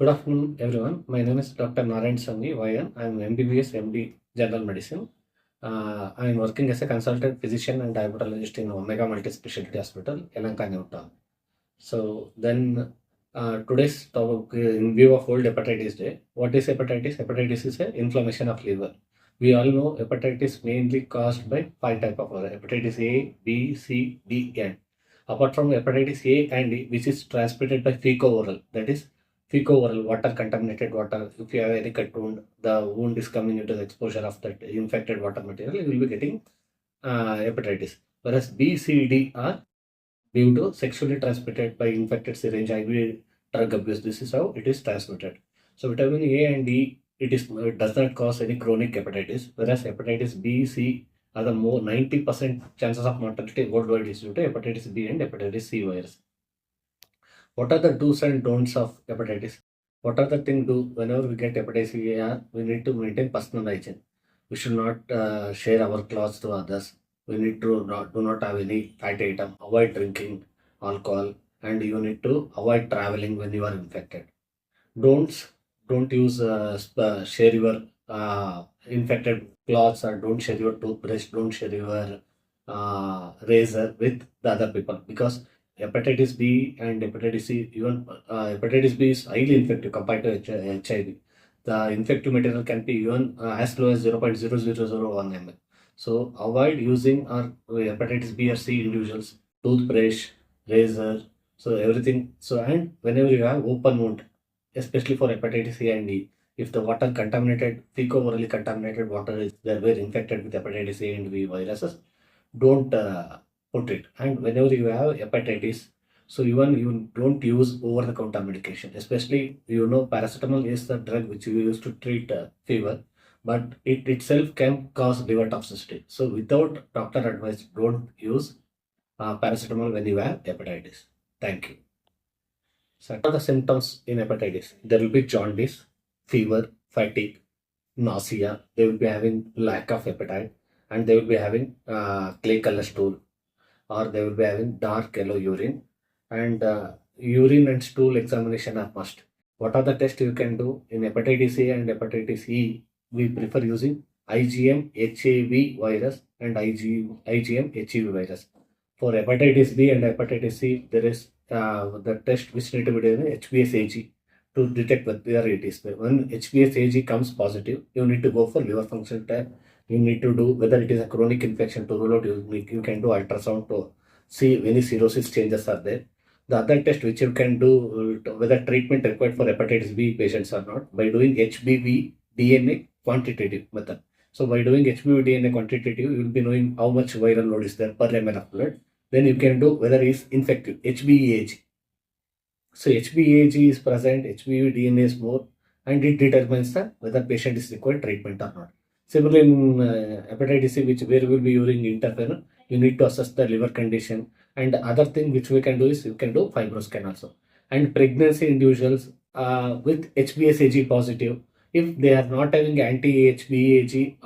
Good afternoon, everyone. My name is Dr. Narayanaswamy, YN. I am MBBS MD General Medicine. I am working as a consultant physician and diabetologist in Omega Multi-Specialty Hospital, Yelahanka, Newton. So then today's topic in view of World Hepatitis Day. What is hepatitis? Hepatitis is an inflammation of liver. We all know hepatitis mainly caused by 5 types of virus: hepatitis A, B, C, D, and apart from hepatitis A and E, which is transmitted by fecal-oral, that is fecal-oral water, contaminated water. If you have any cut wound, the wound is coming into the exposure of that infected water material, you will be getting hepatitis. Whereas B, C, D are due to sexually transmitted by infected syringe, IV drug abuse. This is how it is transmitted. So vitamin A and E, it does not cause any chronic hepatitis, whereas hepatitis B, C are the more 90% chances of mortality worldwide is due to hepatitis B and hepatitis C virus. What are the do's and don'ts of hepatitis? What are the things do whenever we get hepatitis A? We need to maintain personal hygiene. We should not share our clothes to others. We need to do not have any fatty item. Avoid drinking alcohol, and you need to avoid traveling when you are infected. Don'ts: don't use share your infected cloths, or don't share your toothbrush, don't share your razor with the other people, because hepatitis B and hepatitis C, even hepatitis B is highly infective compared to HIV. The infective material can be even as low as 0.0001 ml. So avoid using our hepatitis B or C individuals toothbrush, razor, so everything. So, and whenever you have open wound, especially for hepatitis A and E, if the water contaminated, fecal-orally contaminated water is there were infected with hepatitis A and B viruses, don't put it. And whenever you have hepatitis, so even you don't use over-the-counter medication, especially paracetamol is the drug which you use to treat fever, but it itself can cause liver toxicity. So without doctor advice, don't use paracetamol when you have hepatitis. Thank you. So what are the symptoms in hepatitis? There will be jaundice, fever, fatigue, nausea. They will be having lack of appetite, and they will be having clay color stool, or they will be having dark yellow urine, and urine and stool examination are must. What are the tests you can do in hepatitis A and hepatitis E? We prefer using IgM HAV virus and IgM HEV virus. For hepatitis B and hepatitis C, there is the test which need to be done HbSAg to detect whether it is. When HbSAg comes positive, you need to go for liver function test. You need to do whether it is a chronic infection to rule out. You can do ultrasound to see any cirrhosis changes are there. The other test which you can do whether treatment required for hepatitis B patients or not, by doing HBV DNA quantitative method. So by doing HBV DNA quantitative, you will be knowing how much viral load is there per ml of blood. Then you can do whether it is infective, HBeAg. So HBeAg is present, HBV DNA is more, and it determines whether patient is required treatment or not. Similarly, in hepatitis C, where we will be using interferon, you need to assess the liver condition. And other thing which we can do is you can do fibroscan also. And pregnancy individuals with HbSAg positive, if they are not having anti-HBeAg,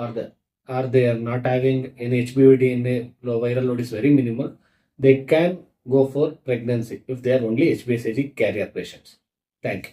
or they are not having any HBV DNA, viral load is very minimal, they can go for pregnancy if they are only HbSAg carrier patients. Thank you.